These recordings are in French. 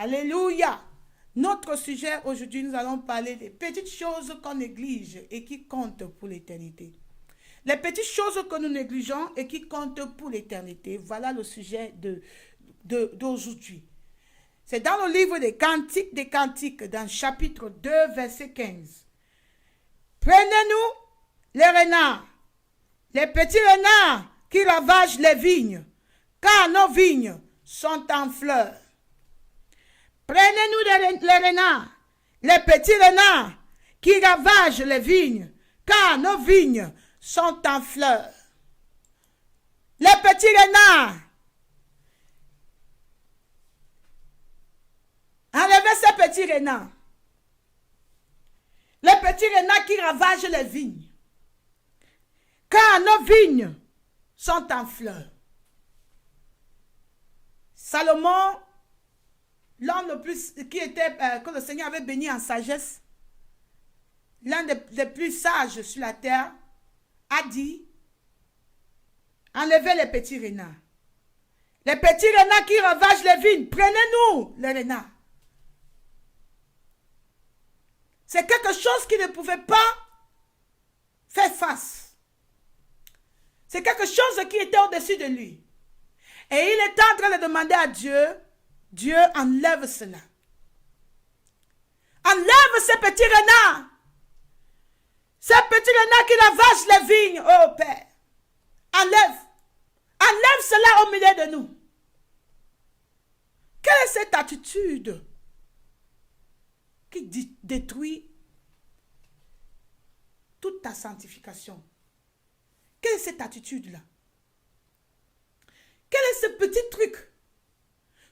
Alléluia. Notre sujet aujourd'hui, nous allons parler des petites choses qu'on néglige et qui comptent pour l'éternité. Les petites choses que nous négligeons et qui comptent pour l'éternité. Voilà le sujet d'aujourd'hui. C'est dans le livre des Cantiques, dans chapitre 2, verset 15. Prenez-nous les renards, les petits renards qui ravagent les vignes, car nos vignes sont en fleurs. Prenez-nous les renards, les petits renards qui ravagent les vignes, car nos vignes sont en fleurs. Les petits renards. Enlevez ces petits renards. Les petits renards qui ravagent les vignes. Car nos vignes sont en fleurs. Salomon, l'homme le plus qui était que le Seigneur avait béni en sagesse, l'un des plus sages sur la terre, a dit: enlevez les petits renards. Les petits renards qui ravagent les vignes, prenez-nous les renards. C'est quelque chose qui ne pouvait pas faire face. C'est quelque chose qui était au-dessus de lui. Et il était en train de demander à Dieu: Dieu, enlève cela. Enlève ces petits renards. Ces petits renards qui ravagent les vignes, oh Père. Enlève. Enlève cela au milieu de nous. Quelle est cette attitude qui détruit toute ta sanctification? Quelle est cette attitude-là? Quel est ce petit truc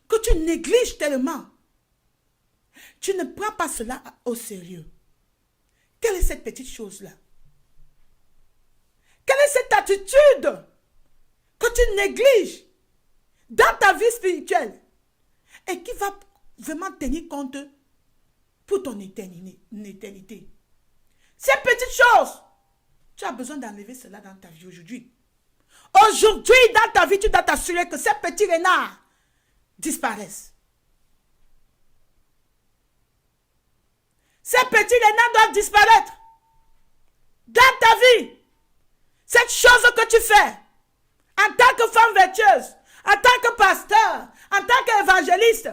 que tu négliges tellement? Tu ne prends pas cela au sérieux. Quelle est cette petite chose-là? Quelle est cette attitude que tu négliges dans ta vie spirituelle et qui va vraiment tenir compte pour ton éternité? Ces petites choses, tu as besoin d'enlever cela dans ta vie aujourd'hui. Aujourd'hui, dans ta vie, tu dois t'assurer que ces petits renards disparaissent. Ces petits renards doivent disparaître dans ta vie. Cette chose que tu fais en tant que femme vertueuse, en tant que pasteur, en tant qu'évangéliste,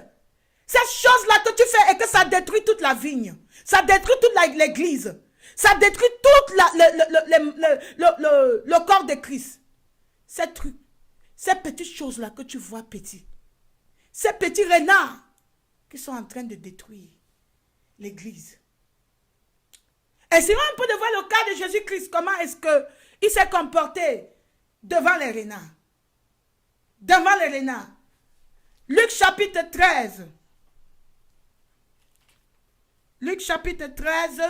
cette chose-là que tu fais et que ça détruit toute la vigne, ça détruit toute l'église, ça détruit tout le corps de Christ. Ces trucs, ces petites choses-là que tu vois petits, ces petits renards qui sont en train de détruire l'église. Essayons un peu de voir le cas de Jésus-Christ, comment est-ce qu'il s'est comporté devant les renards. Devant les renards. Luc chapitre 13. Luc chapitre 13.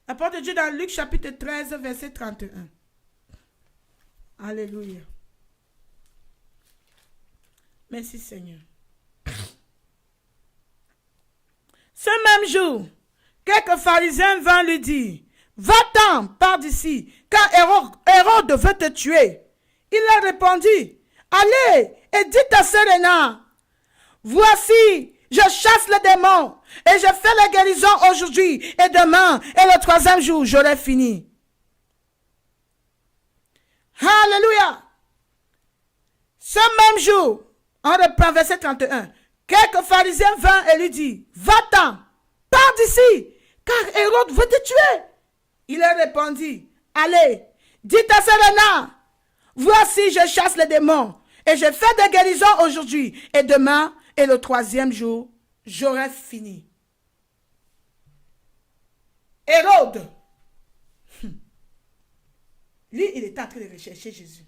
La parole de Dieu dans Luc chapitre 13, verset 31. Alléluia. Merci Seigneur. Ce même jour, quelques pharisiens vinrent lui dire: va-t'en, pars d'ici, car Hérode veut te tuer. Il leur répondit: allez et dites à ces renards: voici, je chasse le démon et je fais la guérison aujourd'hui et demain et le troisième jour, j'aurai fini. Alléluia. Ce même jour, on reprend verset 31. Quelques pharisiens vinrent et lui dirent: va-t'en, pars d'ici, car Hérode veut te tuer. Il leur répondit: allez, dites à ces renards: voici, je chasse les démons et je fais des guérisons aujourd'hui et demain et le troisième jour, j'aurai fini. Hérode, lui, il était en train de rechercher Jésus.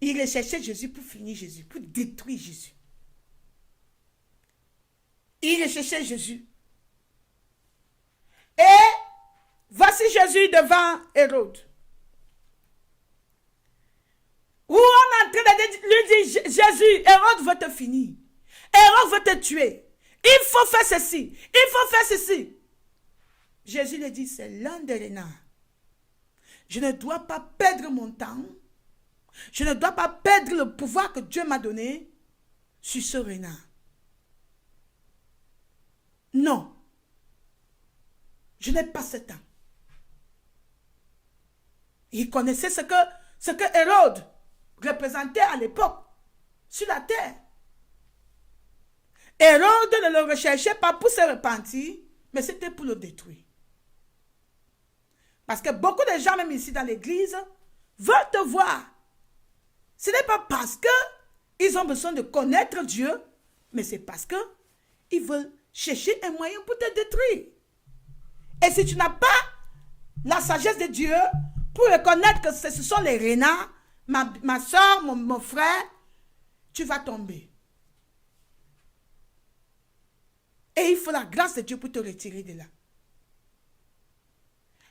Il recherchait Jésus pour finir Jésus, pour détruire Jésus. Il recherchait Jésus. Et voici Jésus devant Hérode. Où on est en train de lui dire: Jésus, Hérode veut te finir. Hérode veut te tuer. Il faut faire ceci. Il faut faire ceci. Jésus lui dit: c'est l'un des renards. Je ne dois pas perdre mon temps Je ne dois pas perdre le pouvoir que Dieu m'a donné sur ce renard. Non. Je n'ai pas ce temps. Il connaissait ce que Hérode représentait à l'époque sur la terre. Hérode ne le recherchait pas pour se repentir, mais c'était pour le détruire. Parce que beaucoup de gens, même ici dans l'église, veulent te voir. Ce n'est pas parce qu'ils ont besoin de connaître Dieu, mais c'est parce qu'ils veulent chercher un moyen pour te détruire. Et si tu n'as pas la sagesse de Dieu pour reconnaître que ce sont les renards, ma soeur, mon frère, tu vas tomber. Et il faut la grâce de Dieu pour te retirer de là.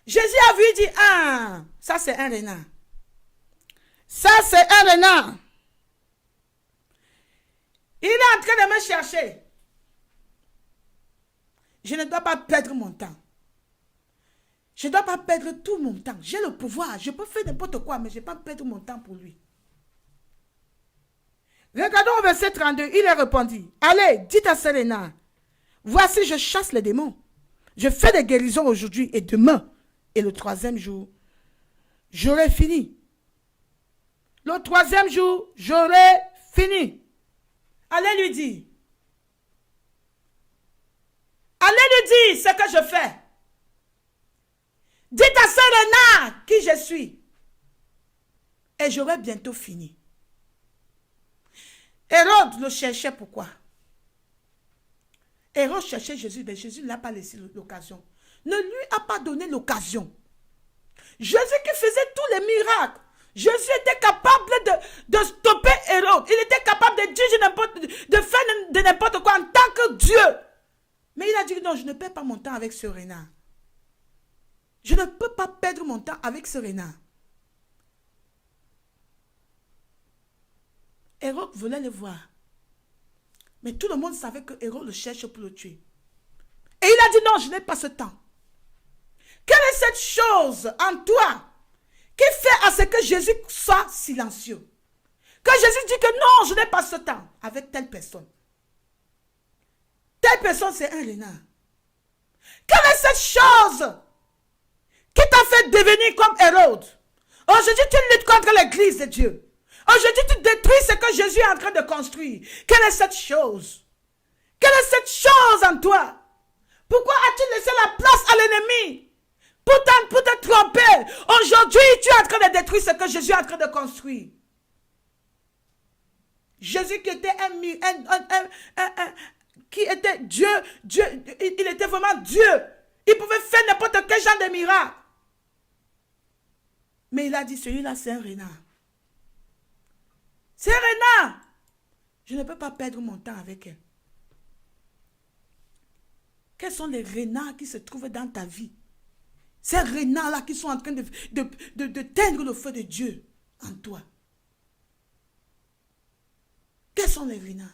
Jésus a vu, il dit, ah, ça c'est un renard. Ça c'est un renard. Il est en train de me chercher. Je ne dois pas perdre mon temps. Je ne dois pas perdre tout mon temps. J'ai le pouvoir. Je peux faire n'importe quoi, mais je ne vais pas perdre mon temps pour lui. Regardons au verset 32. Il a répondu, allez, dites à ce renard, voici, je chasse les démons. Je fais des guérisons aujourd'hui et demain. Et le troisième jour, j'aurai fini. Le troisième jour, j'aurai fini. Allez lui dire. Allez lui dire ce que je fais. Dites à ce renard qui je suis. Et j'aurai bientôt fini. Hérode le cherchait pourquoi? Hérode cherchait Jésus, mais Jésus ne l'a pas laissé l'occasion. Ne lui a pas donné l'occasion. Jésus qui faisait tous les miracles. Jésus était capable de stopper Hérode. Il était capable de dire de faire de n'importe quoi en tant que Dieu. Mais il a dit non, je ne perds pas mon temps avec ce renard. Je ne peux pas perdre mon temps avec ce renard. Hérode voulait le voir. Mais tout le monde savait que Hérode le cherche pour le tuer. Et il a dit non, je n'ai pas ce temps. Quelle est cette chose en toi qui fait à ce que Jésus soit silencieux? Que Jésus dit que non, je n'ai pas ce temps avec telle personne. Telle personne, c'est un renard. Quelle est cette chose qui t'a fait devenir comme Hérode? Aujourd'hui, tu luttes contre l'église de Dieu. Aujourd'hui, tu détruis ce que Jésus est en train de construire. Quelle est cette chose? Quelle est cette chose en toi? Pourquoi as-tu laissé la place à l'ennemi? Pour te tromper. Aujourd'hui, tu es en train de détruire ce que Jésus est en train de construire. Jésus qui était qui était Dieu, il était vraiment Dieu. Il pouvait faire n'importe quel genre de miracle. Mais il a dit, celui-là, c'est un renard. C'est un renard. Je ne peux pas perdre mon temps avec elle. Quels sont les renards qui se trouvent dans ta vie? Ces renards-là qui sont en train de teindre le feu de Dieu en toi. Quels sont les renards?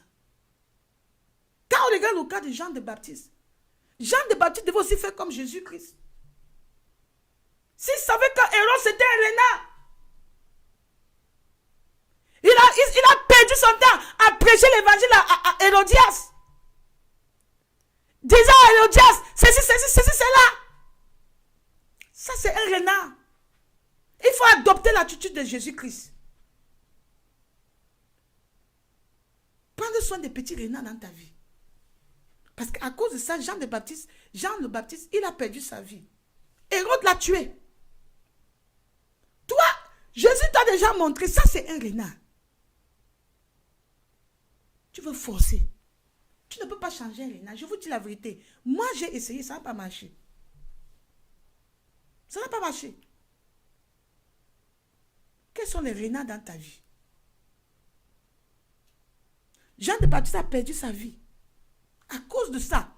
Quand on regarde le cas de Jean de Baptiste, Jean de Baptiste devait aussi faire comme Jésus-Christ. S'il savait qu'Hérode c'était un renard, il a perdu son temps à prêcher l'évangile à Hérodias. Disant à Hérodias, ceci, cela. Ça, c'est un renard. Il faut adopter l'attitude de Jésus-Christ. Prendre soin des petits renards dans ta vie. Parce qu'à cause de ça, Jean le Baptiste, il a perdu sa vie. Hérode l'a tué. Toi, Jésus t'a déjà montré, ça c'est un renard. Tu veux forcer. Tu ne peux pas changer un renard. Je vous dis la vérité. Moi, j'ai essayé, ça n'a pas marché. Ça n'a pas marché. Quels sont les renards dans ta vie? Jean de Baptiste a perdu sa vie. À cause de ça.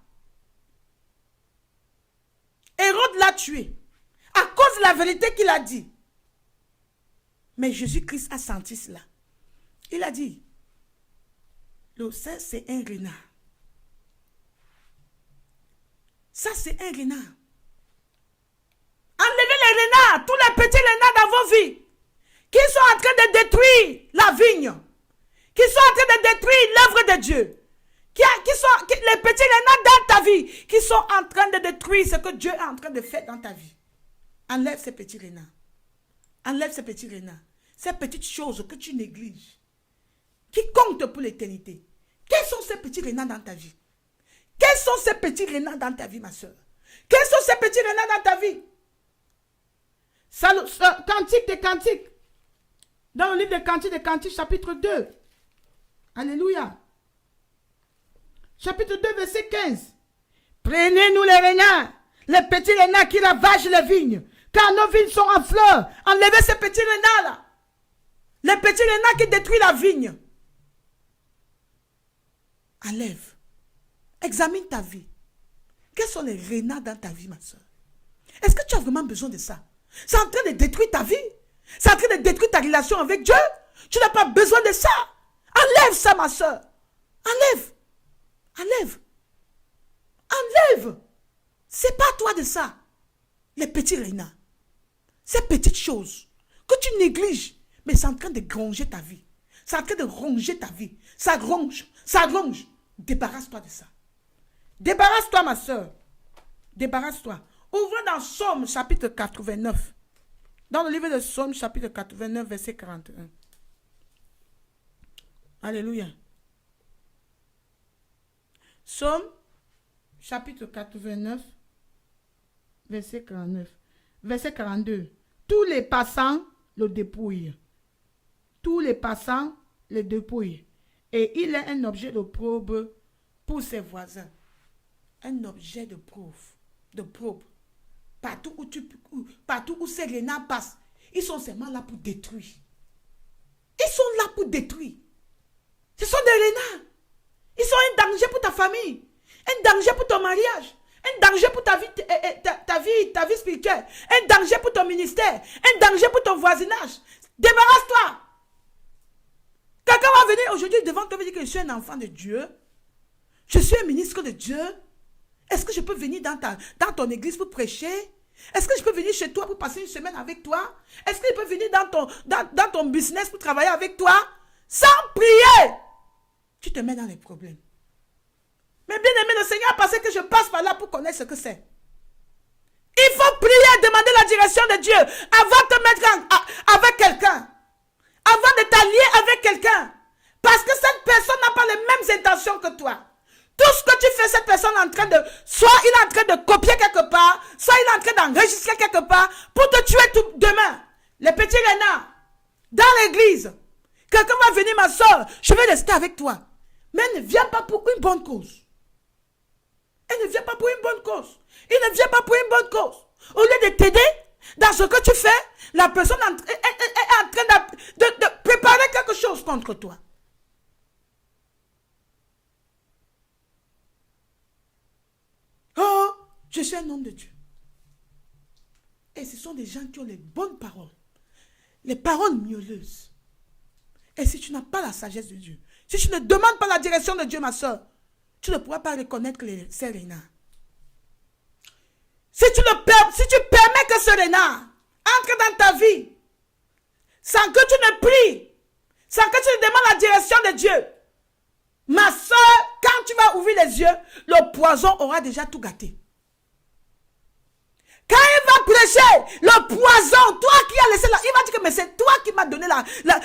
Hérode l'a tué. À cause de la vérité qu'il a dit. Mais Jésus-Christ a senti cela. Il a dit, le sein, c'est un renard. Ça, c'est un renard. Enlevez les renards, tous les petits renards dans vos vies, qui sont en train de détruire la vigne, qui sont en train de détruire l'œuvre de Dieu, les petits renards dans ta vie, qui sont en train de détruire ce que Dieu est en train de faire dans ta vie. Enlève ces petits renards. Enlève ces petits renards. Ces petites choses que tu négliges, qui comptent pour l'éternité. Quels sont ces petits renards dans ta vie? Quels sont ces petits renards dans ta vie, ma soeur? Quels sont ces petits renards dans ta vie? Cantique des Cantiques. Dans le livre des Cantiques, chapitre 2. Alléluia. Chapitre 2, verset 15. Prenez-nous les renards, les petits renards qui ravagent les vignes, car nos vignes sont en fleurs. Enlevez ces petits renards-là. Les petits renards qui détruisent la vigne. Enlève. Examine ta vie. Quels sont les renards dans ta vie, ma soeur? Est-ce que tu as vraiment besoin de ça? C'est en train de détruire ta vie. C'est en train de détruire ta relation avec Dieu. Tu n'as pas besoin de ça. Enlève ça, ma soeur. Enlève. Enlève. Enlève. C'est pas à toi de ça. Les petits renards. Ces petites choses que tu négliges, mais c'est en train de ronger ta vie. C'est en train de ronger ta vie. Ça ronge. Ça ronge. Débarrasse-toi de ça. Débarrasse-toi, ma soeur. Débarrasse-toi. Ouvre dans Psaume chapitre 89. Dans le livre de Psaume chapitre 89, verset 41. Alléluia. Psaume chapitre 89, verset 49. Verset 42. Tous les passants le dépouillent. Tous les passants le dépouillent. Et il est un objet de probe pour ses voisins. Un objet de probe. De probe. Partout où ces renards passent, ils sont seulement là pour détruire. Ils sont là pour détruire. Ce sont des renards. Ils sont un danger pour ta famille, un danger pour ton mariage, un danger pour ta vie spirituelle, un danger pour ton ministère, un danger pour ton voisinage. Débarrasse-toi. Quelqu'un va venir aujourd'hui devant toi et dire que je suis un enfant de Dieu. Je suis un ministre de Dieu. Est-ce que je peux venir dans ton église pour prêcher? Est-ce que je peux venir chez toi pour passer une semaine avec toi? Est-ce que je peux venir dans ton business pour travailler avec toi? Sans prier, tu te mets dans les problèmes. Mais bien aimé, le Seigneur a pensé que je passe par là pour connaître ce que c'est. Il faut prier, demander la direction de Dieu avant de te mettre avec quelqu'un. Avant de t'allier avec quelqu'un. Parce que cette personne n'a pas les mêmes intentions que toi. Tout ce que tu fais, cette personne est en train de... Soit il est en train de copier quelque part, soit il est en train d'enregistrer quelque part pour te tuer demain. Les petits renards, dans l'église. Quelqu'un va venir, ma soeur, je vais rester avec toi. Mais elle ne vient pas pour une bonne cause. Elle ne vient pas pour une bonne cause. Il ne vient pas pour une bonne cause. Au lieu de t'aider dans ce que tu fais, la personne est en train de préparer quelque chose contre toi. Oh, je suis un homme de Dieu. Et ce sont des gens qui ont les bonnes paroles. Les paroles mielleuses. Et si tu n'as pas la sagesse de Dieu, si tu ne demandes pas la direction de Dieu, ma soeur, tu ne pourras pas reconnaître ces renards. Si tu permets que ce renard entre dans ta vie, sans que tu ne pries, sans que tu ne demandes la direction de Dieu, ma soeur, quand tu vas ouvrir les yeux, le poison aura déjà tout gâté. Quand il va prêcher, le poison, toi qui as laissé là, il va dire que mais c'est toi qui m'as donné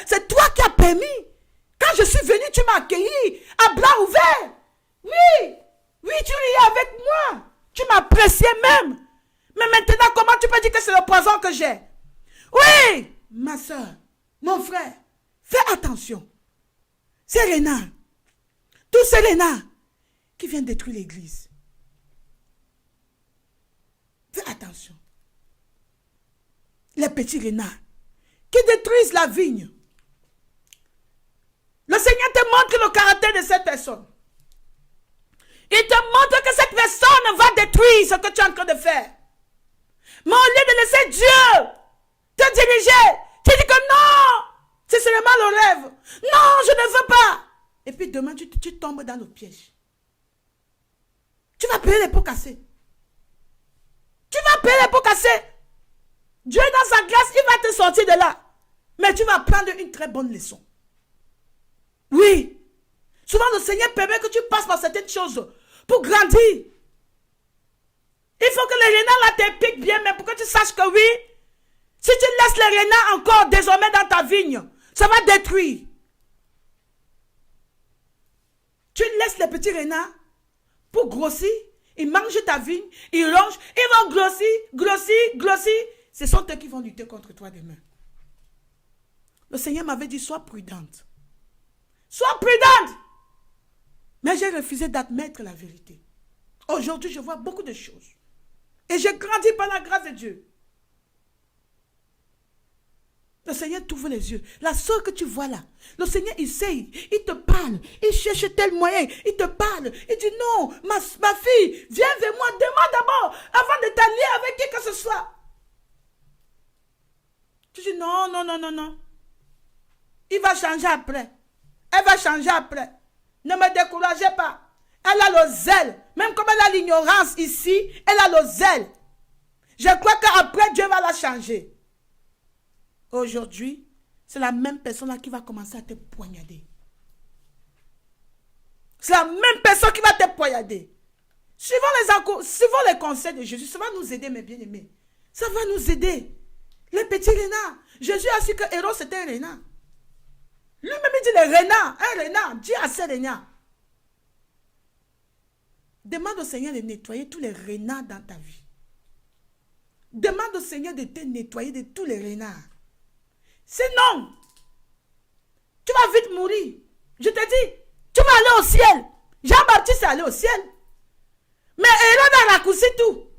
c'est toi qui as permis. Quand je suis venu, tu m'as accueilli à bras ouverts. Oui, tu riais avec moi. Tu m'appréciais même. Mais maintenant, comment tu peux dire que c'est le poison que j'ai? Oui, ma soeur, mon frère, fais attention. Ces renards, tous ces renards qui viennent détruire l'église. Fais attention. Les petits renards qui détruisent la vigne. Le Seigneur te montre le caractère de cette personne. Il te montre que cette personne va détruire ce que tu es en train de faire. Mais au lieu de laisser Dieu te diriger, tu dis que non, c'est seulement le rêve. Non, je ne veux pas. Et puis demain, tu tombes dans le piège. Tu vas payer les pots cassés. Tu vas payer les pots cassés. Dieu, dans sa grâce, il va te sortir de là. Mais tu vas apprendre une très bonne leçon. Oui. Souvent, le Seigneur permet que tu passes par certaines choses pour grandir. Il faut que les renards là te piquent bien, mais pour que tu saches que oui, si tu laisses les renards encore désormais dans ta vigne, ça va détruire. Tu laisses les petits renards pour grossir, ils mangent ta vigne, ils rongent, ils vont grossir, grossir, grossir. Ce sont eux qui vont lutter contre toi demain. Le Seigneur m'avait dit, sois prudente. Sois prudente. Mais j'ai refusé d'admettre la vérité. Aujourd'hui, je vois beaucoup de choses. Et j'ai grandi par la grâce de Dieu. Le Seigneur t'ouvre les yeux. La soeur que tu vois là, le Seigneur, il sait, il te parle. Il cherche tel moyen, il te parle. Il dit non, ma fille, viens vers moi, demande d'abord, avant de t'allier avec qui que ce soit. Tu dis non, non, non, non, non. Il va changer après. Elle va changer après. Ne me découragez pas. Elle a le zèle. Même comme elle a l'ignorance ici, elle a le zèle. Je crois qu'après, Dieu va la changer. Aujourd'hui, c'est la même personne-là qui va commencer à te poignarder. C'est la même personne qui va te poignarder. Suivons les conseils de Jésus. Ça va nous aider, mes bien-aimés. Ça va nous aider. Les petits renards. Jésus a su que Héros c'était un renard. Lui-même il dit les renards. Un renard. Dis à ces renards. Demande au Seigneur de nettoyer tous les renards dans ta vie. Demande au Seigneur de te nettoyer de tous les renards. Sinon, tu vas vite mourir. Je te dis, tu vas aller au ciel. Jean-Baptiste est allé au ciel. Mais Hérode a raccourci tout.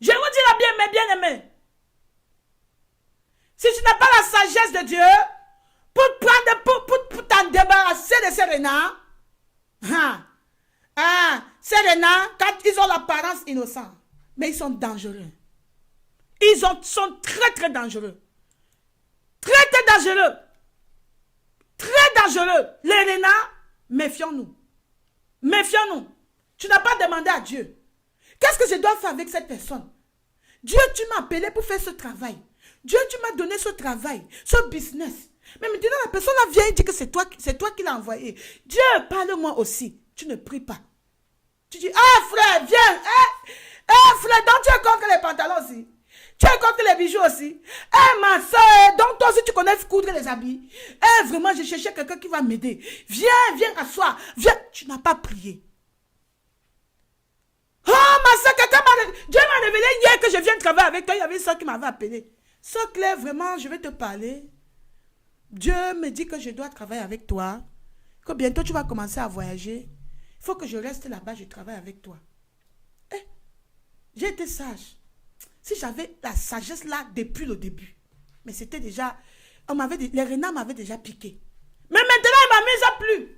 Je vous dirai bien, mes bien-aimés. Si tu n'as pas la sagesse de Dieu pour t'en débarrasser de ces renards, ces renards, quand ils ont l'apparence innocente, mais ils sont dangereux. Sont très très dangereux. Très très dangereux. Très dangereux. Les renards, méfions-nous. Méfions-nous. Tu n'as pas demandé à Dieu. Qu'est-ce que je dois faire avec cette personne? Dieu, tu m'as appelé pour faire ce travail. Dieu, tu m'as donné ce travail, ce business. Mais maintenant, la personne vient et dit que c'est toi qui l'as envoyé. Dieu, parle-moi aussi. Tu ne pries pas. Tu dis, ah frère, viens. Frère, donc tu es contre les pantalons aussi. Tu es contre les bijoux aussi. Ma soeur, donc toi aussi tu connais coudre les habits. Vraiment, je cherchais quelqu'un qui va m'aider. Viens, asseoir. Viens. Tu n'as pas prié. Oh, ma soeur, Dieu m'a révélé hier que je viens travailler avec toi. Il y avait ça qui m'avait appelé. Soeur Claire, vraiment, je vais te parler. Dieu me dit que je dois travailler avec toi. Que bientôt tu vas commencer à voyager. Il faut que je reste là-bas, je travaille avec toi. J'ai été sage. Si j'avais la sagesse là depuis le début. Mais c'était déjà... les renards m'avaient déjà piqué. Mais maintenant, il ne m'amuse plus.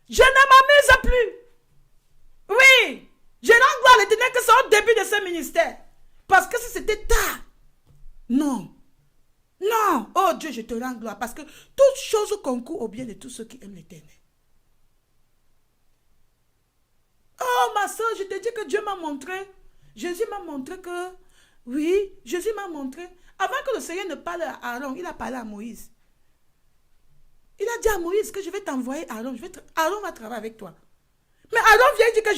Je ne m'amuse plus. Oui. Je rends gloire à l'Éternel que c'est au début de ce ministère. Parce que si c'était tard. Non. Non. Oh Dieu, je te rends gloire. Parce que toutes choses concourent au bien de tous ceux qui aiment l'Éternel. Oh ma soeur, je te dis que Dieu m'a montré. Jésus m'a montré que... Oui, Jésus m'a montré. Avant que le Seigneur ne parle à Aaron, il a parlé à Moïse. Il a dit à Moïse que je vais t'envoyer Aaron. Aaron va travailler avec toi. Mais Aaron vient dire que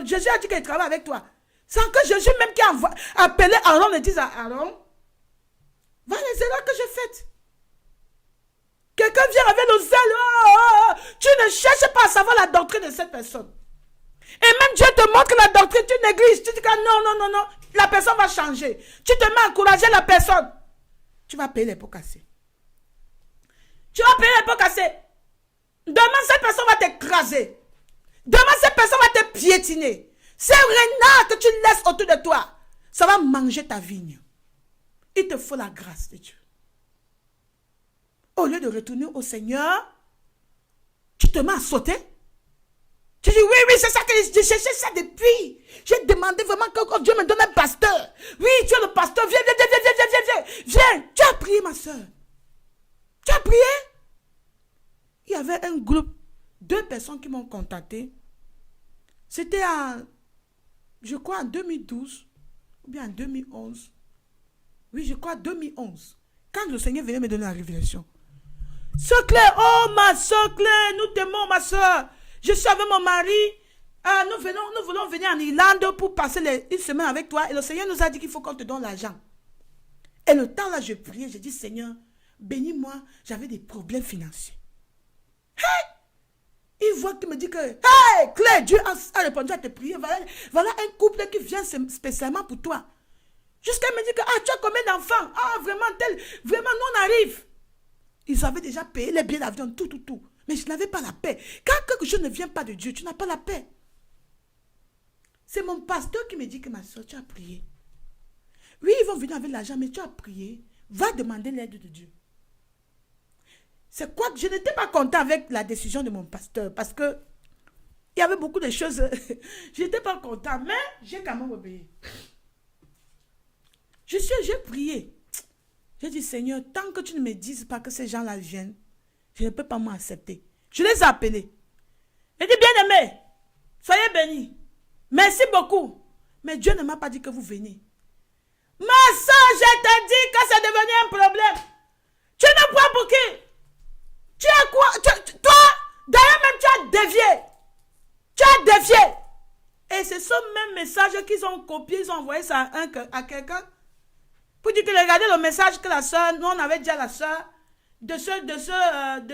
Jésus a dit qu'il travaille avec toi. Sans que Jésus même qui a appelé Aaron ne dise à Aaron, va les erreurs que j'ai faites. Quelqu'un vient avec le zèle. Tu ne cherches pas à savoir la doctrine de cette personne. Et même Dieu te montre la doctrine, tu négliges. Tu dis que non. La personne va changer. Tu te mets à encourager la personne. Tu vas payer les pots cassés. Tu vas payer les pots cassés. Demain, cette personne va t'écraser. Demain, cette personne va te piétiner. Ces renards que tu laisses autour de toi, ça va manger ta vigne. Il te faut la grâce de Dieu. Au lieu de retourner au Seigneur, tu te mets à sauter. Tu dis, oui, c'est ça que j'ai cherché ça depuis. J'ai demandé vraiment que Dieu me donne un pasteur. Oui, tu es le pasteur, viens. Tu as prié, ma soeur. Tu as prié. Il y avait un groupe, 2 personnes qui m'ont contacté. C'était je crois en 2012, ou bien en 2011. Oui, je crois 2011. quand le Seigneur venait me donner la révélation. Sœur Claire, oh ma sœur Claire, nous t'aimons ma sœur. Je suis avec mon mari. Nous voulons venir en Irlande pour passer une semaine avec toi. Et le Seigneur nous a dit qu'il faut qu'on te donne l'argent. Et le temps là, je priais, je dis Seigneur, bénis-moi, j'avais des problèmes financiers. Hey! Il voit qu'il me dit que, hey, Claire, Dieu a répondu à tes prières. Voilà un couple qui vient spécialement pour toi. Jusqu'à me dire que, tu as combien d'enfants? Vraiment, vraiment, nous on arrive. Ils avaient déjà payé les billets d'avion, tout. Mais je n'avais pas la paix. Quand quelque chose ne vient pas de Dieu, tu n'as pas la paix. C'est mon pasteur qui me dit que ma soeur, tu as prié. Oui, ils vont venir avec l'argent, mais tu as prié. Va demander l'aide de Dieu. C'est quoi? Je n'étais pas content avec la décision de mon pasteur parce que il y avait beaucoup de choses. Je n'étais pas content, mais j'ai quand même obéi. J'ai prié. J'ai dit, Seigneur, tant que tu ne me dises pas que ces gens-là viennent, je ne peux pas m'accepter. Je les ai appelés. J'ai dit, bien-aimés, soyez bénis. Merci beaucoup. Mais Dieu ne m'a pas dit que vous venez. Ma soeur, je te dis que c'est devenu un problème. Tu ne prends pour qui? Tu as quoi? Toi, d'ailleurs même tu as dévié. Tu as dévié. Et c'est ce même message qu'ils ont copié, ils ont envoyé ça à quelqu'un. Pour dire que regardez le message que la soeur, nous on avait dit à la soeur, de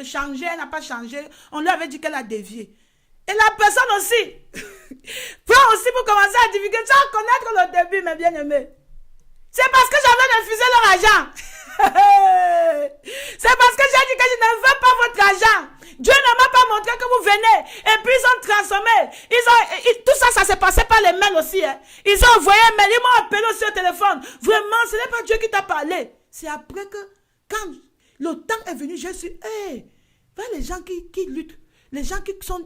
changer, elle n'a pas changé. On lui avait dit qu'elle a dévié. Et la personne aussi, prend aussi pour commencer à divulguer, tu vas connaître le début, mes bien-aimés. C'est parce que j'avais refusé leur argent. C'est parce que j'ai dit que je ne veux pas votre argent. Dieu ne m'a pas montré que vous venez. Et puis ils ont transformé. Tout ça, ça s'est passé par les mails aussi. Hein. Ils ont envoyé un mail. Ils m'ont appelé aussi au téléphone. Vraiment, ce n'est pas Dieu qui t'a parlé. C'est après que, quand le temps est venu, je suis, voilà les gens qui luttent. Les gens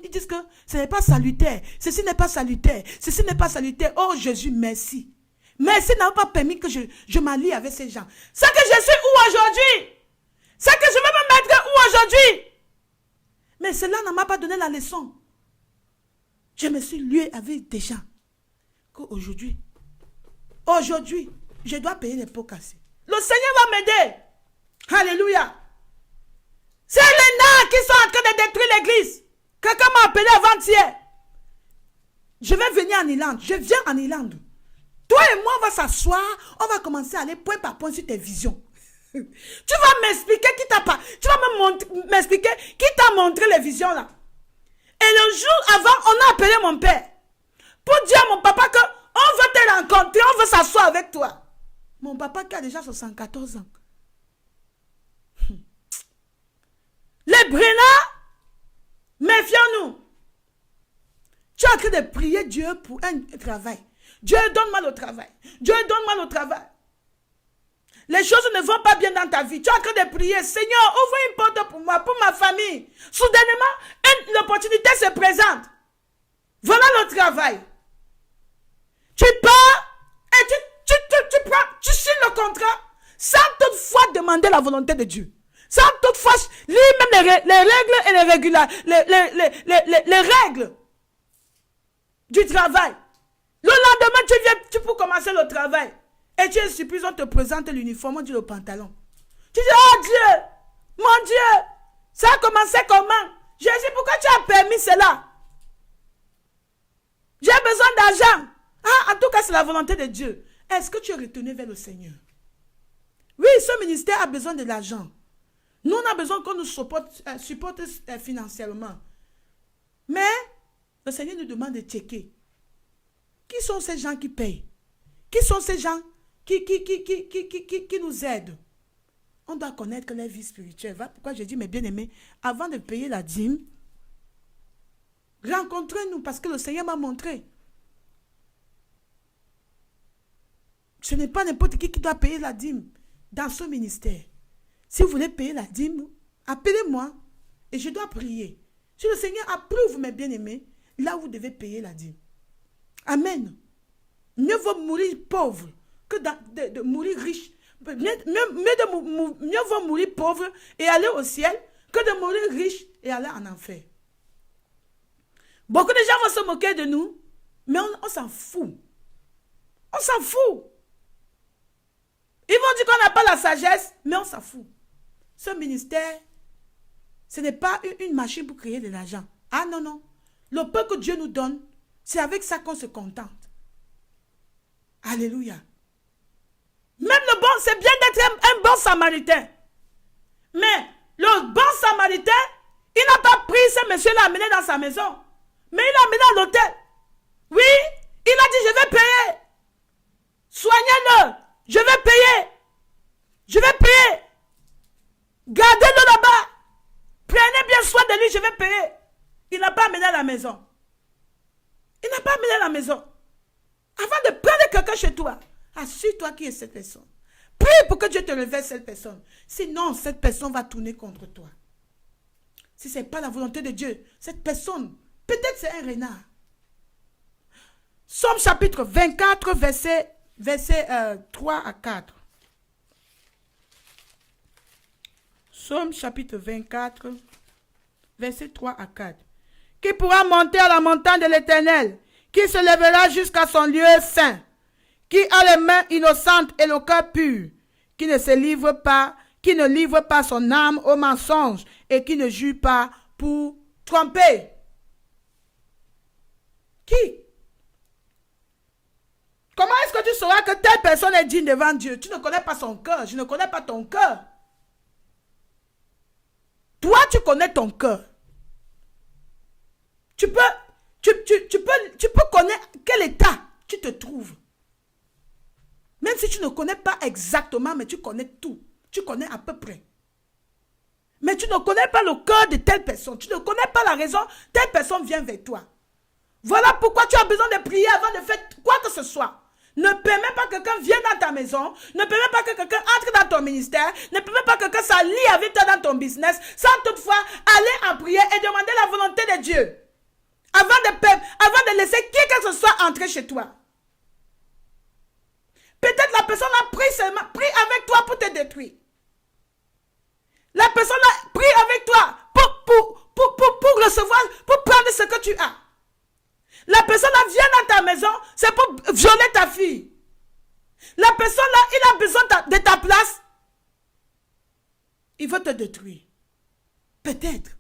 ils disent que ce n'est pas salutaire. Ceci n'est pas salutaire. Ceci n'est pas salutaire. Oh Jésus, merci. Merci n'a pas permis que je m'allie avec ces gens. C'est que je suis où aujourd'hui? C'est que je vais me mettre où aujourd'hui? Mais cela ne m'a pas donné la leçon. Je me suis lié avec des gens qu'aujourd'hui, je dois payer les pots cassés. Le Seigneur va m'aider. Alléluia. C'est les nains qui sont en train de détruire l'église. Quelqu'un m'a appelé avant-hier. Je vais venir en Irlande. Je viens en Irlande. Toi et moi, on va s'asseoir, on va commencer à aller point par point sur tes visions. Tu vas m'expliquer qui t'a pas. Tu vas m'expliquer qui t'a montré les visions là. Et le jour avant, on a appelé mon père pour dire à mon papa que on veut te rencontrer, on veut s'asseoir avec toi. Mon papa qui a déjà 74 ans. Les Brenards, méfions-nous. Tu as en train de prier Dieu pour un travail. Dieu, donne-moi le travail. Dieu, donne-moi le travail. Les choses ne vont pas bien dans ta vie. Tu es en train de prier. Seigneur, ouvre une porte pour moi, pour ma famille. Soudainement, une opportunité se présente. Voilà le travail. Tu pars et tu signes le contrat sans toutefois demander la volonté de Dieu. Sans toutefois lire même les règles et les règles du travail. Le lendemain, tu peux commencer le travail. Et tu es surpris, on te présente l'uniforme, on dit le pantalon. Tu dis, oh Dieu, mon Dieu, ça a commencé comment? Jésus, pourquoi tu as permis cela? J'ai besoin d'argent. En tout cas, c'est la volonté de Dieu. Est-ce que tu es retourné vers le Seigneur? Oui, ce ministère a besoin de l'argent. Nous, on a besoin qu'on nous supporte financièrement. Mais, le Seigneur nous demande de checker. Qui sont ces gens qui payent? Qui sont ces gens qui nous aident? On doit connaître leur vie spirituelle. Voilà pourquoi je dis, mes bien-aimés, avant de payer la dîme, rencontrez-nous parce que le Seigneur m'a montré. Ce n'est pas n'importe qui doit payer la dîme dans ce ministère. Si vous voulez payer la dîme, appelez-moi et je dois prier. Si le Seigneur approuve, mes bien-aimés, là où vous devez payer la dîme. Amen. Mieux vaut mourir pauvre que de mourir riche. Mieux vaut mourir pauvre et aller au ciel que de mourir riche et aller en enfer. Beaucoup de gens vont se moquer de nous, mais on s'en fout. On s'en fout. Ils vont dire qu'on n'a pas la sagesse, mais on s'en fout. Ce ministère, ce n'est pas une machine pour créer de l'argent. Ah non, non. Le peu que Dieu nous donne, c'est avec ça qu'on se contente. Alléluia. Même le bon, c'est bien d'être un bon samaritain. Mais le bon samaritain, il n'a pas pris ce monsieur-là, amené dans sa maison. Mais il l'a amené à l'hôtel. Oui, il a dit, je vais payer. Soignez-le. Je vais payer. Je vais payer. Gardez-le là-bas. Prenez bien soin de lui, je vais payer. Il n'a pas amené à la maison. Il n'a pas amené à la maison. Avant de prendre quelqu'un chez toi, assure-toi qui est cette personne. Prie pour que Dieu te révèle cette personne. Sinon, cette personne va tourner contre toi. Si ce n'est pas la volonté de Dieu, cette personne, peut-être c'est un renard. Somme chapitre 24, verset 3 à 4. Somme chapitre 24, verset 3 à 4. Qui pourra monter à la montagne de l'Éternel, qui se lèvera jusqu'à son lieu saint, qui a les mains innocentes et le cœur pur, qui ne se livre pas, qui ne livre pas son âme au mensonge et qui ne jure pas pour tromper. Qui? Comment est-ce que tu sauras que telle personne est digne devant Dieu? Tu ne connais pas son cœur, je ne connais pas ton cœur. Toi, tu connais ton cœur. Tu peux connaître quel état tu te trouves. Même si tu ne connais pas exactement, mais tu connais tout. Tu connais à peu près. Mais tu ne connais pas le cœur de telle personne. Tu ne connais pas la raison, telle personne vient vers toi. Voilà pourquoi tu as besoin de prier avant de faire quoi que ce soit. Ne permets pas que quelqu'un vienne dans ta maison. Ne permets pas que quelqu'un entre dans ton ministère. Ne permets pas que quelqu'un s'allie avec toi dans ton business. Sans toutefois aller en prière et demander la volonté de Dieu. Avant de laisser qui que ce soit entrer chez toi. Peut-être la personne a pris avec toi pour te détruire. La personne a pris avec toi pour recevoir, pour prendre ce que tu as. La personne là vient dans ta maison, c'est pour violer ta fille. La personne là, il a besoin de ta place. Il veut te détruire. Peut-être.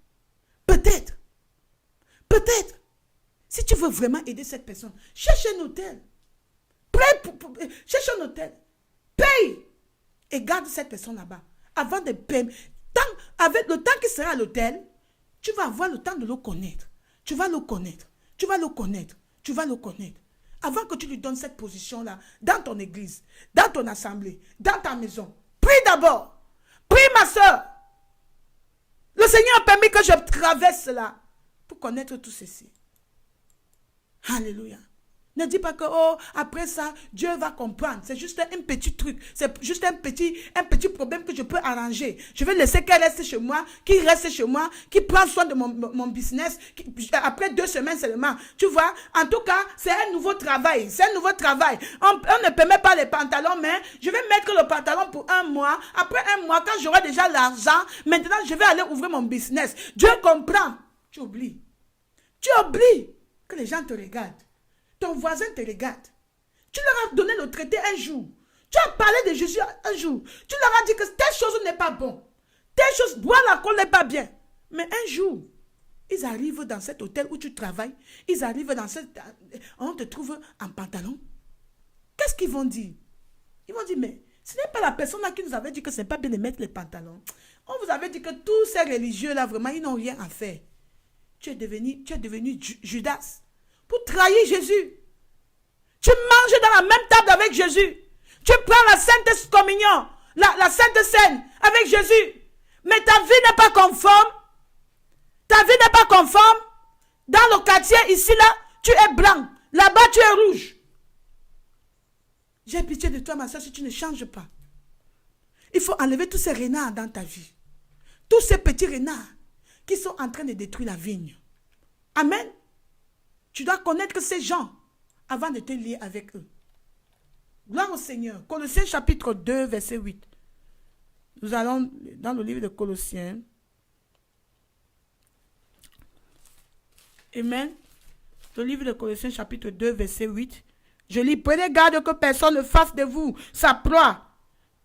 Si tu veux vraiment aider cette personne, cherche un hôtel. Cherche un hôtel. Paye. Et garde cette personne là-bas. Avant de payer. Avec le temps qu'il sera à l'hôtel, tu vas avoir le temps de le connaître. Tu vas le connaître. Avant que tu lui donnes cette position-là, dans ton église, dans ton assemblée, dans ta maison, prie d'abord. Prie, ma soeur. Le Seigneur a permis que je traverse cela pour connaître tout ceci. Alléluia. Ne dis pas que, après ça, Dieu va comprendre. C'est juste un petit truc. C'est juste un petit problème que je peux arranger. Je vais laisser qu'elle reste chez moi, qu'il reste chez moi, qu'il prenne soin de mon business. Après 2 semaines seulement. Tu vois, en tout cas, c'est un nouveau travail. On ne permet pas les pantalons, mais je vais mettre le pantalon pour 1 mois. Après 1 mois, quand j'aurai déjà l'argent, maintenant, je vais aller ouvrir mon business. Dieu comprend. Tu oublies que les gens te regardent. Ton voisin te regarde. Tu leur as donné le traité un jour. Tu as parlé de Jésus un jour. Tu leur as dit que telle chose n'est pas bon. Telle chose, boire l'alcool n'est pas bien. Mais un jour, ils arrivent dans cet hôtel où tu travailles. Ils arrivent dans on te trouve en pantalon. Qu'est-ce qu'ils vont dire? Ils vont dire, mais ce n'est pas la personne là qui nous avait dit que ce n'est pas bien de mettre les pantalons. On vous avait dit que tous ces religieux-là, vraiment, ils n'ont rien à faire. Tu es devenu Judas. Pour trahir Jésus. Tu manges dans la même table avec Jésus. Tu prends la Sainte Communion, la Sainte Seine avec Jésus. Mais ta vie n'est pas conforme. Dans le quartier, ici, là, tu es blanc. Là-bas, tu es rouge. J'ai pitié de toi, ma soeur, si tu ne changes pas. Il faut enlever tous ces renards dans ta vie. Tous ces petits renards qui sont en train de détruire la vigne. Amen. Tu dois connaître ces gens avant de te lier avec eux. Gloire au Seigneur. Colossiens chapitre 2, verset 8. Nous allons dans le livre de Colossiens. Amen. Le livre de Colossiens chapitre 2, verset 8. Je lis, prenez garde que personne ne fasse de vous sa proie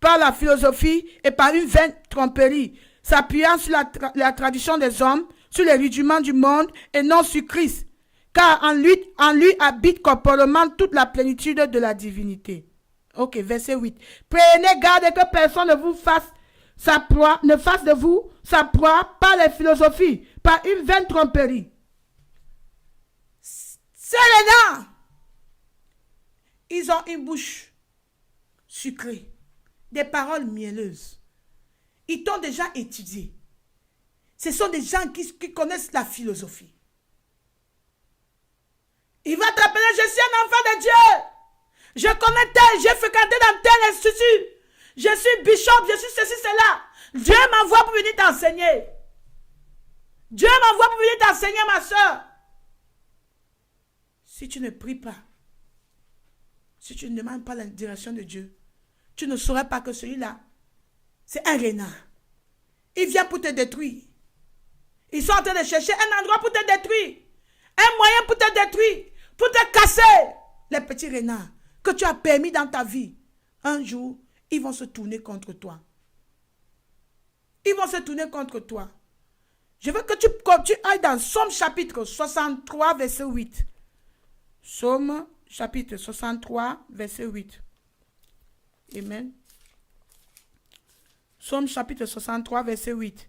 par la philosophie et par une vaine tromperie, s'appuyant sur la tradition des hommes, sur les rudiments du monde et non sur Christ, car en lui habite corporellement toute la plénitude de la divinité. Ok, verset 8. Prenez garde que personne ne vous fasse sa proie, ne fasse de vous sa proie par les philosophies, par une vaine tromperie. C'est les gens. Ils ont une bouche sucrée, des paroles mielleuses. Ils t'ont déjà étudié. Ce sont des gens qui connaissent la philosophie. Il va t'appeler, je suis un enfant de Dieu. Je connais tel, j'ai fréquenté dans tel institut. Je suis bishop, je suis ceci, cela. Dieu m'envoie pour venir t'enseigner. Dieu m'envoie pour venir t'enseigner, ma soeur. Si tu ne pries pas, si tu ne demandes pas la direction de Dieu, tu ne sauras pas que celui-là, c'est un renard. Il vient pour te détruire. Ils sont en train de chercher un endroit pour te détruire. Un moyen pour te détruire. Pour te casser. Les petits renards que tu as permis dans ta vie. Un jour, ils vont se tourner contre toi. Ils vont se tourner contre toi. Je veux que tu ailles dans Somme chapitre 63, verset 8. Somme chapitre 63, verset 8. Amen. Somme chapitre 63, verset 8.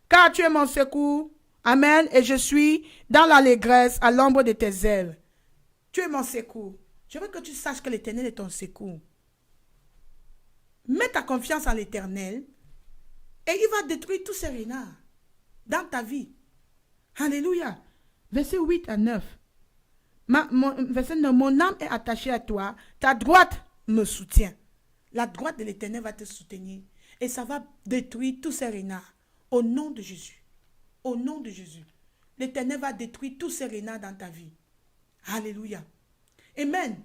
Car tu es mon secours. Amen. Et je suis dans l'allégresse à l'ombre de tes ailes. Tu es mon secours. Je veux que tu saches que l'Éternel est ton secours. Mets ta confiance en l'Éternel et il va détruire tous ces renards dans ta vie. Alléluia. Verset 8 à 9. Verset 9. Mon âme est attachée à toi. Ta droite me soutient. La droite de l'Éternel va te soutenir. Et ça va détruire tous ces renards. Au nom de Jésus. Au nom de Jésus. L'Éternel va détruire tous ces renards dans ta vie. Alléluia. Amen.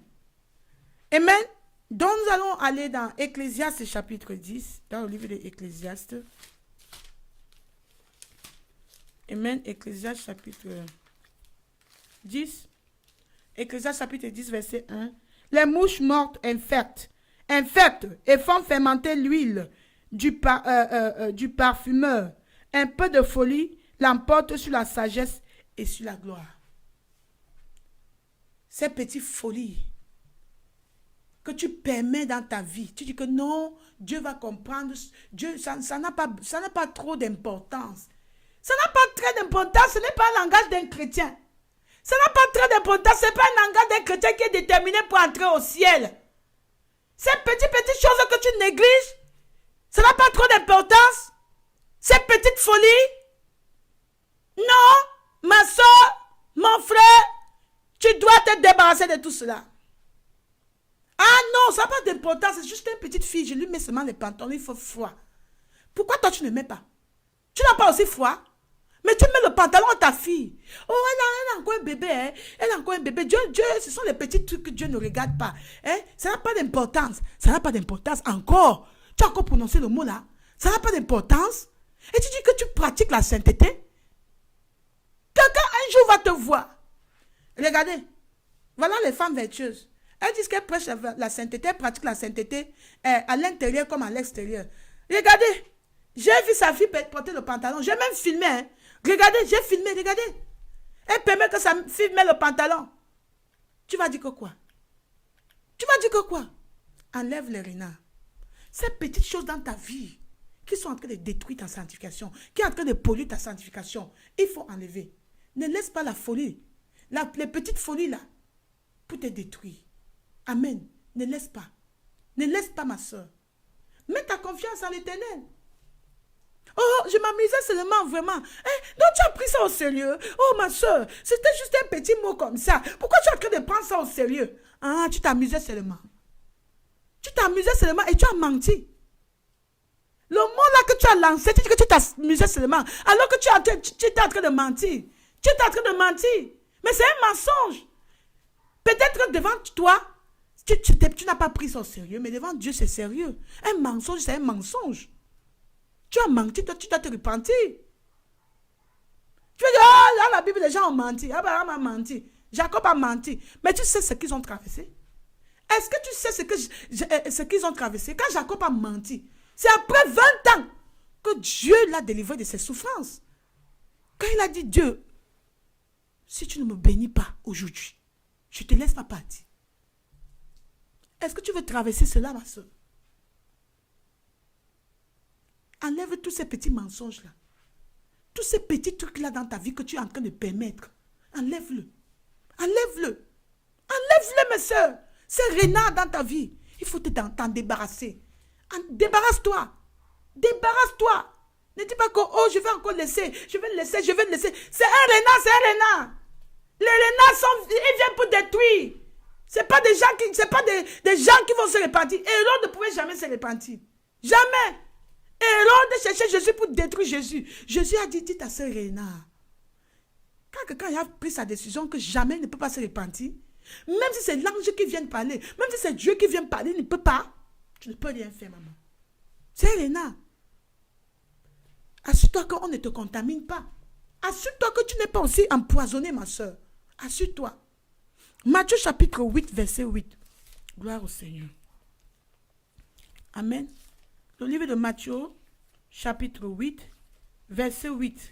Amen. Donc nous allons aller dans Ecclésiaste chapitre 10. Dans le livre de Ecclésiaste. Amen. Ecclésiaste chapitre 10. Ecclésiaste chapitre 10 verset 1. Les mouches mortes infectent et font fermenter l'huile du parfumeur. Un peu de folie l'emporte sur la sagesse et sur la gloire. Ces petites folies que tu permets dans ta vie, tu dis que non, Dieu va comprendre, Dieu, ça n'a pas trop d'importance. Ça n'a pas très d'importance, ce n'est pas un langage d'un chrétien. Ça n'a pas très d'importance, ce n'est pas un langage d'un chrétien qui est déterminé pour entrer au ciel. Ces petites choses que tu négliges, ça n'a pas trop d'importance. Ces petites folies, non, ma soeur, mon frère, tu dois te débarrasser de tout cela. Ah non, ça n'a pas d'importance, c'est juste une petite fille, je lui mets seulement les pantalons, il faut froid. Pourquoi toi tu ne mets pas? Tu n'as pas aussi froid? Mais tu mets le pantalon à ta fille. Oh, elle a encore un bébé, hein? Elle a encore un bébé. Dieu, ce sont les petits trucs que Dieu ne regarde pas. Hein? Ça n'a pas d'importance. Ça n'a pas d'importance encore. Tu as encore prononcé le mot là. Ça n'a pas d'importance. Et tu dis que tu pratiques la sainteté. Quelqu'un un jour va te voir. Regardez. Voilà les femmes vertueuses. Elles disent qu'elles prêchent la sainteté, elles pratiquent la sainteté à l'intérieur comme à l'extérieur. Regardez. J'ai vu sa fille porter le pantalon. J'ai même filmé. Hein. Regardez, j'ai filmé, regardez. Elle permet que sa fille mette le pantalon. Tu vas dire que quoi? Tu vas dire que quoi? Enlève les renards. Ces petites choses dans ta vie qui sont en train de détruire ta sanctification, qui sont en train de polluer ta sanctification, il faut enlever. Ne laisse pas la folie, les petites folies là, pour te détruire. Amen. Ne laisse pas. Ne laisse pas ma soeur. Mets ta confiance en l'Éternel. Oh, je m'amusais seulement, vraiment. Donc tu as pris ça au sérieux. Oh, ma soeur, c'était juste un petit mot comme ça. Pourquoi tu es en train de prendre ça au sérieux? Ah, tu t'amusais seulement. Tu t'amusais seulement et tu as menti. Le mot là que tu as lancé, tu dis que tu t'amusais seulement. Alors que tu étais en train de mentir. Tu étais en train de mentir. Mais c'est un mensonge. Peut-être devant toi, tu n'as pas pris ça au sérieux, mais devant Dieu, c'est sérieux. Un mensonge, c'est un mensonge. Tu as menti, toi, tu dois te repentir. Tu veux dire, oh, là, la Bible, les gens ont menti. Abraham a menti. Jacob a menti. Mais tu sais ce qu'ils ont traversé. Est-ce que tu sais ce qu'ils ont traversé? Quand Jacob a menti, c'est après 20 ans que Dieu l'a délivré de ses souffrances. Quand il a dit, Dieu, si tu ne me bénis pas aujourd'hui, je ne te laisse pas partir. Est-ce que tu veux traverser cela, ma soeur? Enlève tous ces petits mensonges-là. Tous ces petits trucs-là dans ta vie que tu es en train de permettre. Enlève-le. Enlève-le. Enlève-le, mes soeurs. C'est renard dans ta vie. Il faut t'en débarrasser. Débarrasse-toi. Débarrasse-toi. Ne dis pas que, oh, je vais encore laisser. Je vais le laisser, je vais le laisser. C'est un renard, c'est un renard. Les renards, ils viennent pour détruire. Ce n'est pas des gens qui vont se repentir. Hérode ne pouvait jamais se repentir. Jamais. Hérode cherchait Jésus pour détruire Jésus. Jésus a dit, dites à ce renard. Quand quelqu'un a pris sa décision que jamais il ne peut pas se repentir, même si c'est l'ange qui vient parler, même si c'est Dieu qui vient parler, il ne peut pas. Tu ne peux rien faire, maman. C'est un renard. Assure-toi qu'on ne te contamine pas. Assure-toi que tu n'es pas aussi empoisonné, ma soeur. Assure-toi. Matthieu chapitre 8, verset 8. Gloire au Seigneur. Amen. Le livre de Matthieu, chapitre 8, verset 8.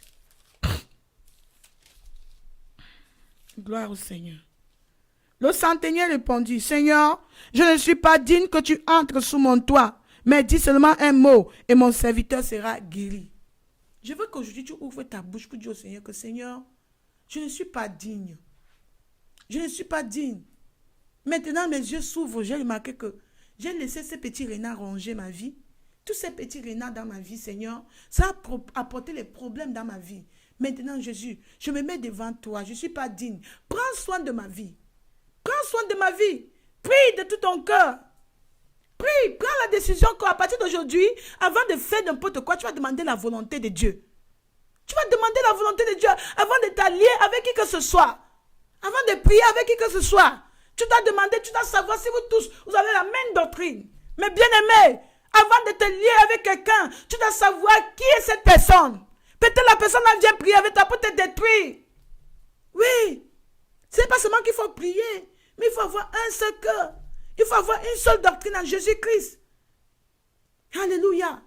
Gloire au Seigneur. Le centenier répondit, Seigneur, je ne suis pas digne que tu entres sous mon toit, mais dis seulement un mot et mon serviteur sera guéri. Je veux qu'aujourd'hui tu ouvres ta bouche pour dire au Seigneur que Seigneur, je ne suis pas digne. Je ne suis pas digne. Maintenant mes yeux s'ouvrent, j'ai remarqué que j'ai laissé ces petits renards ronger ma vie. Tous ces petits renards dans ma vie, Seigneur, ça a apporté les problèmes dans ma vie. Maintenant, Jésus, je me mets devant toi. Je ne suis pas digne. Prends soin de ma vie. Prends soin de ma vie. Prie de tout ton cœur. Prie. Prends la décision qu'à partir d'aujourd'hui, avant de faire n'importe quoi, tu vas demander la volonté de Dieu. Tu vas demander la volonté de Dieu avant de t'allier avec qui que ce soit. Avant de prier avec qui que ce soit. Tu dois demander, tu dois savoir si vous tous, vous avez la même doctrine. Mais bien aimé, avant de te lier avec quelqu'un, tu dois savoir qui est cette personne. Peut-être la personne vient prier avec toi pour te détruire. Oui. Ce n'est pas seulement qu'il faut prier, mais il faut avoir un seul cœur. Il faut avoir une seule doctrine en Jésus-Christ. Alléluia.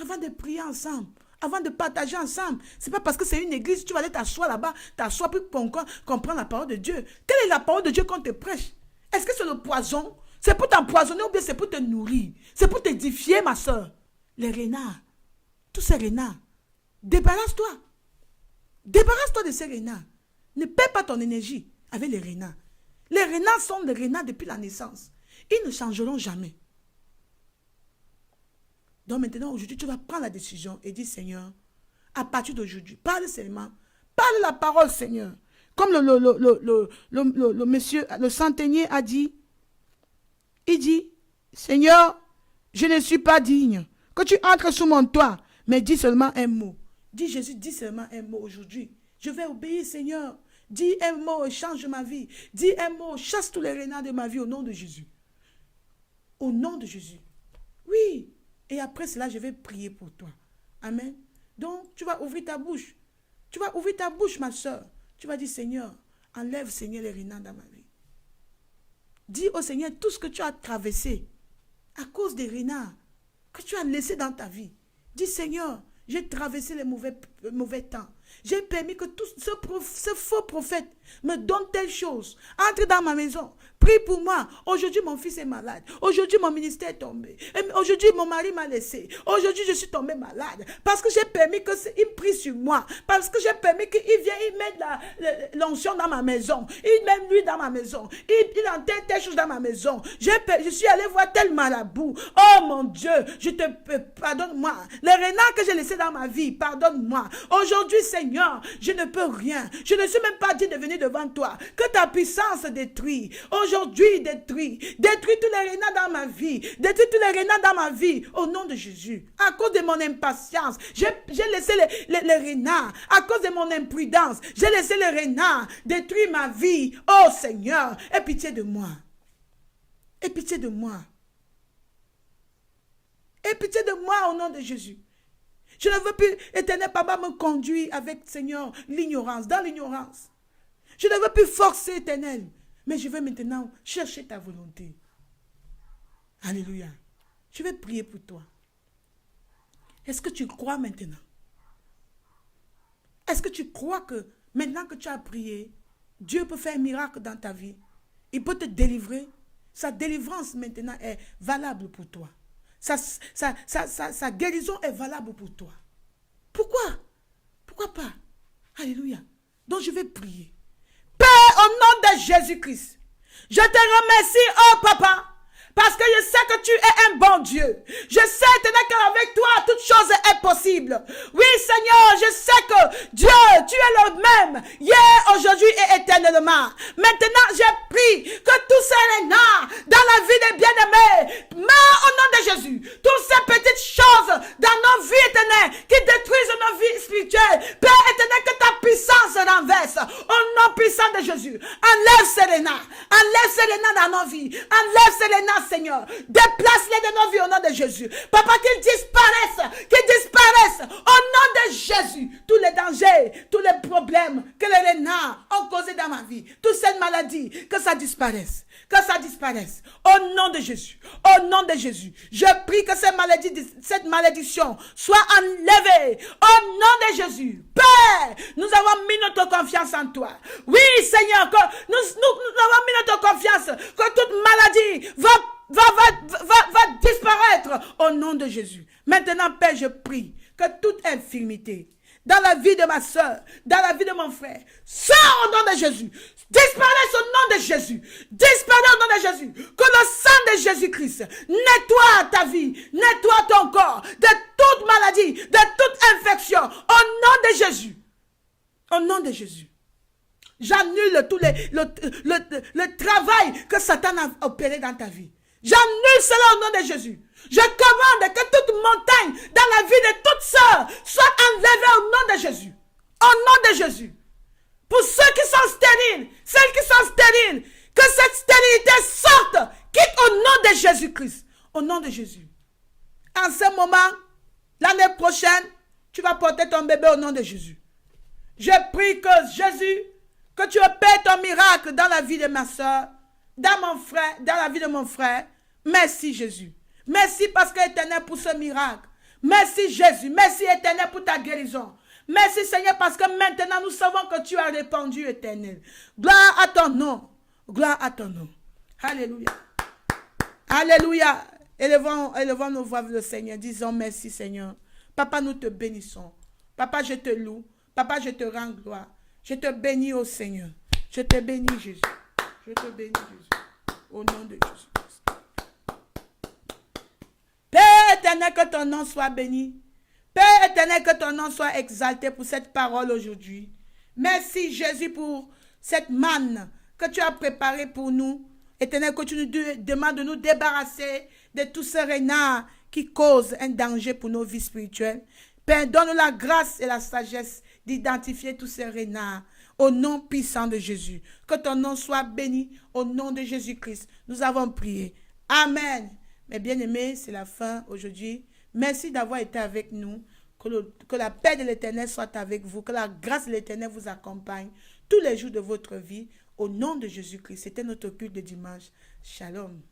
Avant de prier ensemble, avant de partager ensemble, ce n'est pas parce que c'est une église, tu vas aller t'asseoir là-bas, t'asseoir pour comprendre la parole de Dieu. Quelle est la parole de Dieu qu'on te prêche? Est-ce que c'est le poison? C'est pour t'empoisonner ou bien c'est pour te nourrir? C'est pour t'édifier, ma soeur. Les renards, tous ces renards, débarrasse-toi. Débarrasse-toi de ces renards. Ne perds pas ton énergie avec les renards. Les renards sont des renards depuis la naissance. Ils ne changeront jamais. Donc maintenant, aujourd'hui, tu vas prendre la décision et dire, Seigneur, à partir d'aujourd'hui, parle seulement. Parle la parole, Seigneur. Comme le monsieur, le centenier a dit, il dit, Seigneur, je ne suis pas digne que tu entres sous mon toit, mais dis seulement un mot. Dis Jésus, dis seulement un mot aujourd'hui. Je vais obéir, Seigneur. Dis un mot et change ma vie. Dis un mot, chasse tous les renards de ma vie au nom de Jésus. Au nom de Jésus. Oui. Et après cela, je vais prier pour toi. Amen. Donc, tu vas ouvrir ta bouche. Tu vas ouvrir ta bouche, ma soeur. Tu vas dire, Seigneur, enlève, Seigneur, les renards dans ma vie. Dis au Seigneur tout ce que tu as traversé à cause des renards que tu as laissés dans ta vie. Dis, Seigneur, j'ai traversé les mauvais temps. J'ai permis que tout ce faux prophète me donne telle chose. Entre dans ma maison. Prie pour moi. Aujourd'hui, mon fils est malade. Aujourd'hui, mon ministère est tombé. Aujourd'hui, mon mari m'a laissé. Aujourd'hui, je suis tombée malade. Parce que j'ai permis qu'il prie sur moi. Parce que j'ai permis qu'il vienne, il mette l'onction dans ma maison. Il met lui dans ma maison. Il enterre telle chose dans ma maison. Je suis allée voir tel marabout. Oh mon Dieu, je te pardonne-moi. Les renards que j'ai laissés dans ma vie, pardonne-moi. Aujourd'hui, Seigneur, je ne peux rien. Je ne suis même pas dit de venir devant toi. Que ta puissance détruit. Aujourd'hui, détruis. Détruis tous les renards dans ma vie. Détruis tous les renards dans ma vie. Au nom de Jésus. À cause de mon impatience, j'ai laissé les renards. À cause de mon imprudence, j'ai laissé les renards détruire ma vie. Oh Seigneur, aie pitié de moi. Aie pitié de moi. Aie pitié de moi au nom de Jésus. Je ne veux plus, éternel papa, me conduire avec, Seigneur, l'ignorance, dans l'ignorance. Je ne veux plus forcer, éternel, mais je veux maintenant chercher ta volonté. Alléluia. Je vais prier pour toi. Est-ce que tu crois maintenant? Est-ce que tu crois que maintenant que tu as prié, Dieu peut faire un miracle dans ta vie? Il peut te délivrer. Sa délivrance maintenant est valable pour toi. Sa guérison est valable pour toi. Pourquoi? Pourquoi pas? Alléluia. Donc je vais prier. Père, au nom de Jésus-Christ, je te remercie, oh papa, parce que je sais que tu es un bon Dieu. Je sais qu'avec toi, toute chose est possible. Oui, Seigneur, je sais que Dieu, tu es le même, hier, aujourd'hui et éternellement. Maintenant, j'ai pris que tous ces rénards dans la vie des bien-aimés, mais au nom de Jésus, toutes ces petites choses dans nos vies éternelles qui détruisent nos vies spirituelles, Père éternel, que ta puissance renverse. Au nom puissant de Jésus, enlève ces rénards dans nos vies, enlève ces rénards, Seigneur, déplace-les de nos vies au nom de Jésus. Papa, qu'ils disparaissent au nom de Jésus. Tous les dangers, tous les problèmes que les renards ont causés dans ma vie, toutes ces maladies, que ça disparaisse. Que ça disparaisse. Au nom de Jésus. Au nom de Jésus. Je prie que cette malédiction soit enlevée. Au nom de Jésus. Père, nous avons mis notre confiance en toi. Oui, Seigneur, que nous avons mis notre confiance que toute maladie va disparaître au nom de Jésus. Maintenant, Père, je prie que toute infirmité dans la vie de ma soeur, dans la vie de mon frère, sors au nom de Jésus. Disparaisse au nom de Jésus. Disparaisse au nom de Jésus. Que le sang de Jésus-Christ nettoie ta vie, nettoie ton corps de toute maladie, de toute infection. Au nom de Jésus. Au nom de Jésus. J'annule tout le travail que Satan a opéré dans ta vie. J'annule cela au nom de Jésus. Je commande que toute montagne dans la vie de toute sœur soit enlevée au nom de Jésus. Au nom de Jésus. Pour ceux qui sont stériles, celles qui sont stériles, que cette stérilité sorte, quitte au nom de Jésus-Christ. Au nom de Jésus. En ce moment, l'année prochaine, tu vas porter ton bébé au nom de Jésus. Je prie que Jésus, que tu opères ton miracle dans la vie de ma soeur, dans mon frère, dans la vie de mon frère. Merci Jésus. Merci parce que Éternel pour ce miracle. Merci Jésus. Merci Éternel pour ta guérison. Merci Seigneur parce que maintenant nous savons que tu as répondu Éternel. Gloire à ton nom. Gloire à ton nom. Alléluia. Alléluia. Élevons nos voix vers le Seigneur. Disons merci Seigneur. Papa, nous te bénissons. Papa, je te loue. Papa, je te rends gloire. Je te bénis au Seigneur. Je te bénis Jésus. Je te bénis Jésus. Au nom de Jésus. Père éternel, que ton nom soit béni. Père éternel, que ton nom soit exalté pour cette parole aujourd'hui. Merci Jésus pour cette manne que tu as préparée pour nous. Éternel, que tu nous demandes de nous débarrasser de tous ces renards qui causent un danger pour nos vies spirituelles. Père, donne-nous la grâce et la sagesse d'identifier tous ces renards. Au nom puissant de Jésus. Que ton nom soit béni. Au nom de Jésus-Christ. Nous avons prié. Amen. Mes bien-aimés, c'est la fin aujourd'hui. Merci d'avoir été avec nous. Que la paix de l'Éternel soit avec vous. Que la grâce de l'Éternel vous accompagne tous les jours de votre vie. Au nom de Jésus-Christ. C'était notre culte de dimanche. Shalom.